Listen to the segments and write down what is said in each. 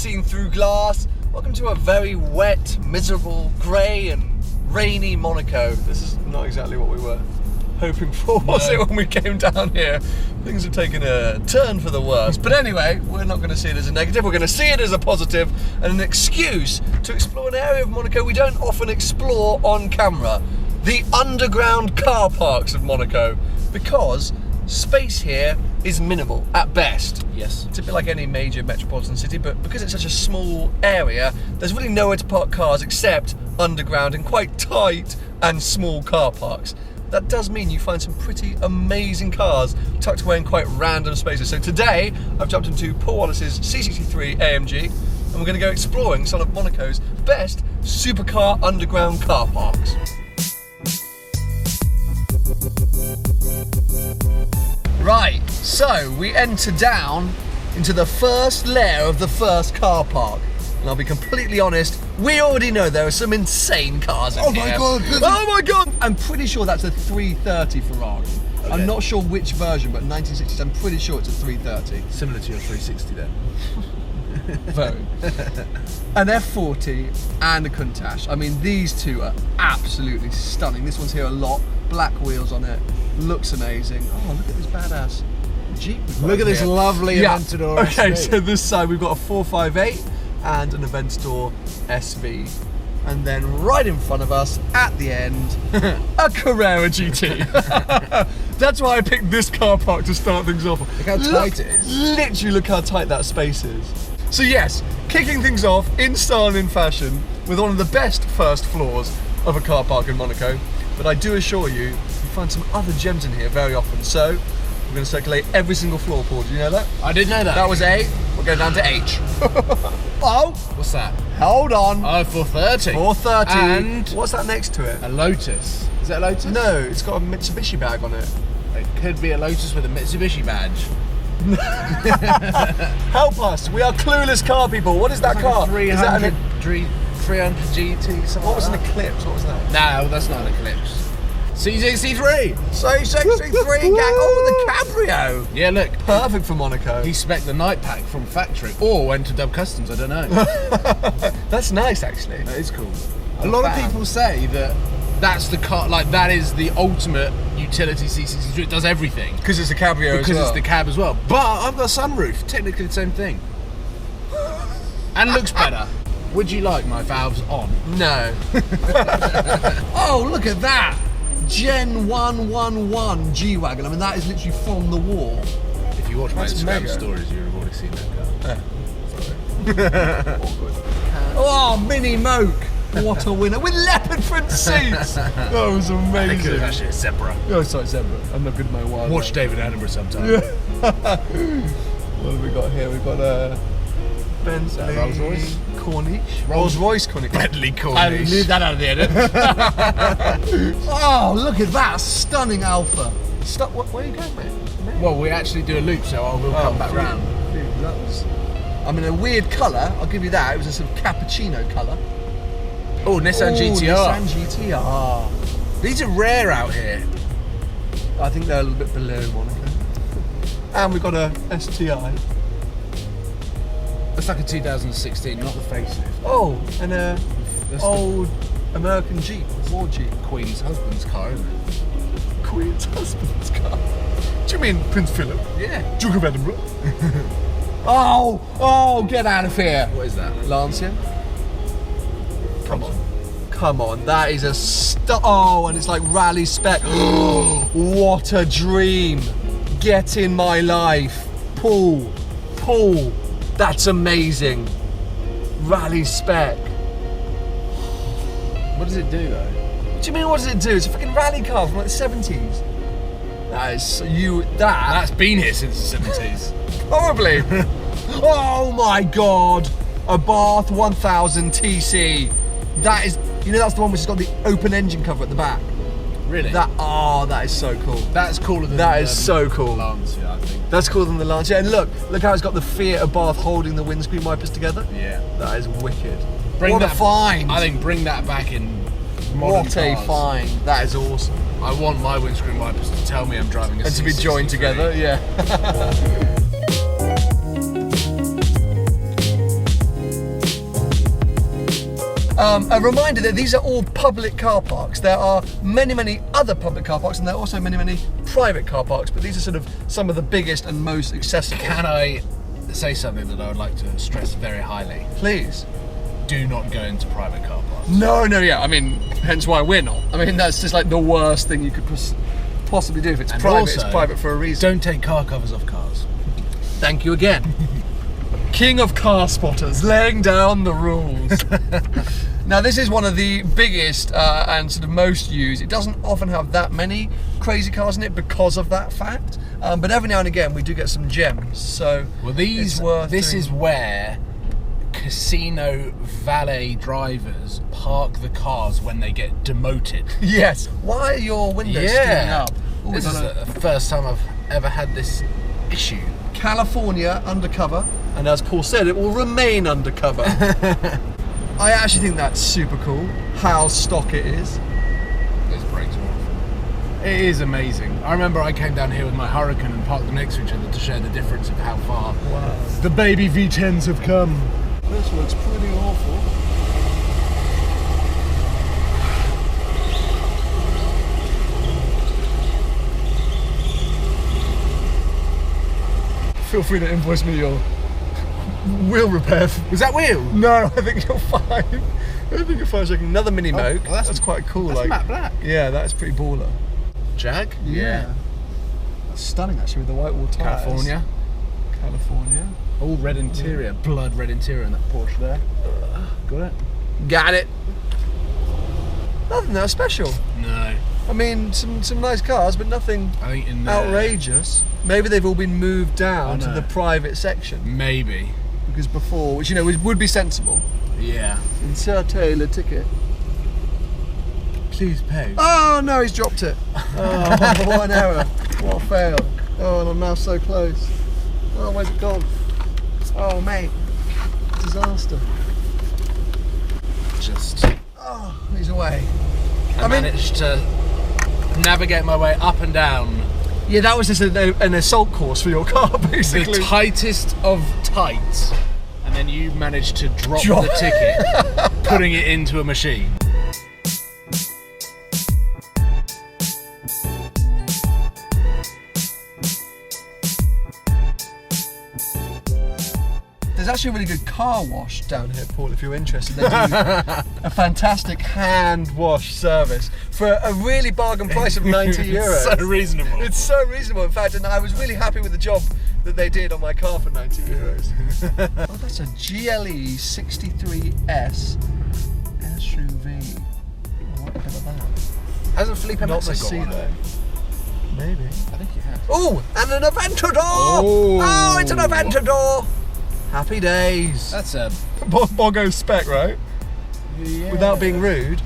seen through glass. Welcome to a very wet, miserable, grey and rainy Monaco. This is not exactly what we were hoping for, was it, when we came down here? Things have taken a turn for the worse. But anyway, we're not going to see it as a negative, we're going to see it as a positive and an excuse to explore an area of Monaco we don't often explore on camera. The underground car parks of Monaco. Because space here is minimal at best. Yes. It's a bit like any major metropolitan city, but because it's such a small area, there's really nowhere to park cars except underground in quite tight and small car parks. That does mean you find some pretty amazing cars tucked away in quite random spaces. So today, I've jumped into Paul Wallace's C63 AMG, and we're going to go exploring some of Monaco's best supercar underground car parks. Right, so we enter down into the first layer of the first car park. And I'll be completely honest, we already know there are some insane cars in here. Oh my god! I'm pretty sure that's a 330 Ferrari. Okay. I'm not sure which version, but 1960s, I'm pretty sure it's a 330. Similar to your 360 then. Very. An F40 and a Countach. I mean, these two are absolutely stunning. This one's here a lot, black wheels on it, looks amazing. Oh, look at this badass Jeep. Look at this lovely Aventador SV. Okay, so this side we've got a 458 and an Aventador SV. And then right in front of us, at the end, a Carrera GT. That's why I picked this car park to start things off. Look how tight it is. Literally look how tight that space is. So yes, kicking things off in style and in fashion with one of the best first floors of a car park in Monaco. But I do assure you, you find some other gems in here very often. So we're going to circulate every single floor, Paul. Did you know that? I did know that. That was A. We're going down to H. Oh! What's that? Hold on. Oh, 430. 430. And what's that next to it? a Lotus. Is that a Lotus? No, it's got a Mitsubishi bag on it. It could be a Lotus with a Mitsubishi badge. Help us. We are clueless car people. What is that Like car? a 300 GT, something What was like an Eclipse? What was that? No, that's not an Eclipse. C63. C63 gang. Oh, the Cabrio. Yeah, look. Perfect for Monaco. He spec'd the night pack from factory, or went to Dub Customs, I don't know. That's nice, actually. That is cool. A lot of people say that that's the car, like that is the ultimate utility C63. It does everything. Because it's a Cabrio Because as well. it's the cab as well. But I've got a sunroof, technically the same thing. And looks better. Would you like my valves on? No. Oh, look at that. Gen 111 G-Wagon. I mean, that is literally from the war. If you watch my That's Instagram mega. stories, you've already seen that car. Oh, Mini Moke. What a winner. With leopard print seats. That was I think it was amazing. actually a Zebra. Oh, sorry, Zebra. I'm not good at my wild. Watch David Attenborough sometime. What have we got here? We've got a Bentley Rolls-Royce? Corniche. Rolls-Royce Corniche. Bentley I Corniche. leave that out of the edit. Oh, look at that stunning Alpha. Stop. Where are you going, mate? Well, we actually do a loop, so I will come back round. Dude, that was. I mean, a weird colour. I'll give you that. It was a sort of cappuccino colour. Oh, Nissan GTR. Nissan GTR. These are rare out here. I think they're a little bit below Monaco. And we've got a STI. It's like a 2016, not the facelift. Oh, and a That's old American Jeep, war Jeep. the Queen's husband's car, isn't it? Queen's husband's car. Do you mean Prince Philip? Yeah. Duke of Edinburgh? Oh, get out of here. What is that? Lancia? Come on, that is a oh, and it's like rally spec. What a dream. Get in my life. Paul, that's amazing. Rally spec. What does it do though? What do you mean, what does it do? It's a fucking rally car from like the 70s. That is, That's been here since the 70s. Probably. Oh my god. A Bath 1000 TC. That is, you know, that's the one which has got the open engine cover at the back. Really? That is so cool. That's cooler than That is so cool. Lancia, I think. That's cooler than the Lancia. And look how it's got the Fiat of Bath holding the windscreen wipers together. Yeah. That is wicked. Bring What that, a find. I think bring that back in modern What a cars. find. That is awesome. I want my windscreen wipers to tell me I'm driving a And to be C63. joined together, yeah. A reminder that these are all public car parks. There are many other public car parks, and there are also many private car parks, but these are sort of some of the biggest and most accessible. Can I say something that I would like to stress very highly? Please. Do not go into private car parks. No, yeah, I mean, hence why we're not. I mean, that's just like the worst thing you could possibly do. If it's private, also, it's private for a reason. Don't take car covers off cars. Thank you again. King of car spotters, laying down the rules. Now, this is one of the biggest and sort of most used. It doesn't often have that many crazy cars in it because of that fact. But every now and again, we do get some gems. So, well, this is where casino valet drivers park the cars when they get demoted. Yes. Why are your windows sticking up? Ooh, this is the first time I've ever had this issue. California undercover, and as Paul said, it will remain undercover. I actually think that's super cool, how stock it is. Those brakes are awful. It is amazing. I remember I came down here with my Hurricane and parked them next to each other to show the difference of how far the baby V10s have come. This looks pretty awful. Feel free to invoice me your wheel repair. Was that wheel? No, I think you're fine. I think you're fine. So another mini moke. Well, that's quite cool. That's like matte black. Yeah, that is pretty baller. Jag? Yeah. That's stunning actually with the white wall tyres. California. All red interior, blood red interior in that Porsche there. Got it? Got it. Nothing that special. No. I mean, some nice cars, but nothing outrageous. Maybe they've all been moved down to the private section. Maybe. Because before, which, you know, would be sensible. Yeah. Insert le ticket. Please pay. Oh no, he's dropped it. Oh, what an error. What a fail. Oh, and I'm now so close. Oh, where's it gone? Oh, mate. Disaster. Oh, he's away. I managed to navigate my way up and down. Yeah, that was just an assault course for your car, basically. The tightest of tights. And then you managed to drop the ticket, putting it into a machine. There's actually a really good car wash down here, Paul, if you're interested. They do a fantastic hand wash service for a really bargain price of 90 euros. It's so reasonable. It's so reasonable, in fact, and I was really happy with the job that they did on my car for 90 euros. Oh, that's a GLE 63S SUV. Oh, what about that? Hasn't Felipe Not Massa to got see one? though. Maybe. I think you have. Oh, and an Aventador! Oh, it's an Aventador! Happy days. That's a Bogo spec, right? Yeah. Without being rude.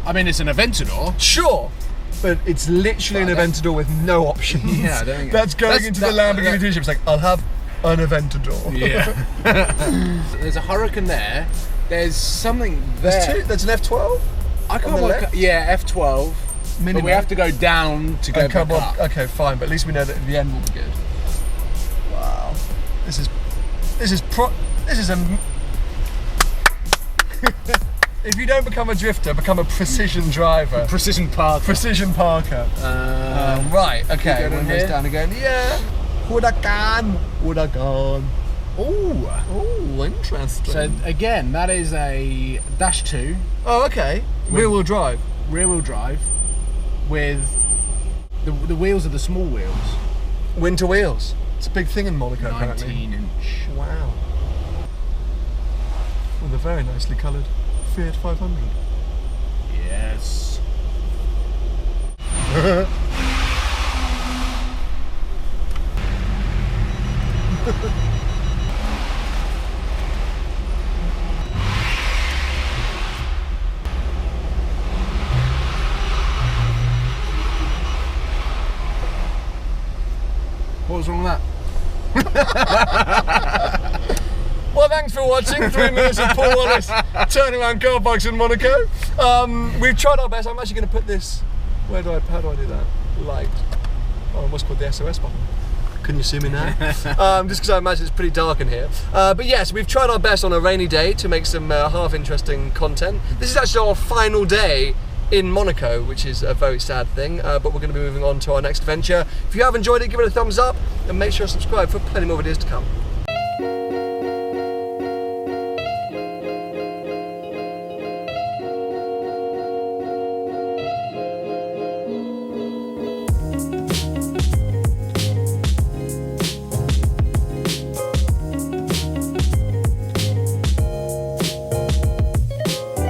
I mean, it's an Aventador. Sure, but it's literally an Aventador with no options. Yeah, I don't think that's going into the Lamborghini dealership. It's like, I'll have an Aventador. Yeah. There's a Hurricane there. There's something there. There's an F12. I can't work. Yeah, F12. Minimum. But we have to go down to go back up. Okay, fine. But at least we know that the end will be good. Wow. This is a. If you don't become a drifter, become a precision driver. Precision parker. Precision parker. Right. Okay. Windows down again. Yeah. Huracan. Oh, interesting. So again, that is a Dash 2. Oh, okay. Rear-wheel drive. Rear-wheel drive, with the wheels are the small wheels. Winter wheels. It's a big thing in Monaco, 19 apparently. inch. Wow. With a very nicely coloured Fiat 500. Yes. What was wrong with that? Well, thanks for watching 3 minutes of Paul Wallace turning around car parks in Monaco. We've tried our best. I'm actually going to put this. How do I do that? Light. Oh, what's called the SOS button. Couldn't you see me now? Just because I imagine it's pretty dark in here. But yes, we've tried our best on a rainy day to make some half interesting content. This is actually our final day in Monaco, which is a very sad thing, but we're going to be moving on to our next adventure. If you have enjoyed it, give it a thumbs up and make sure to subscribe for plenty more videos to come.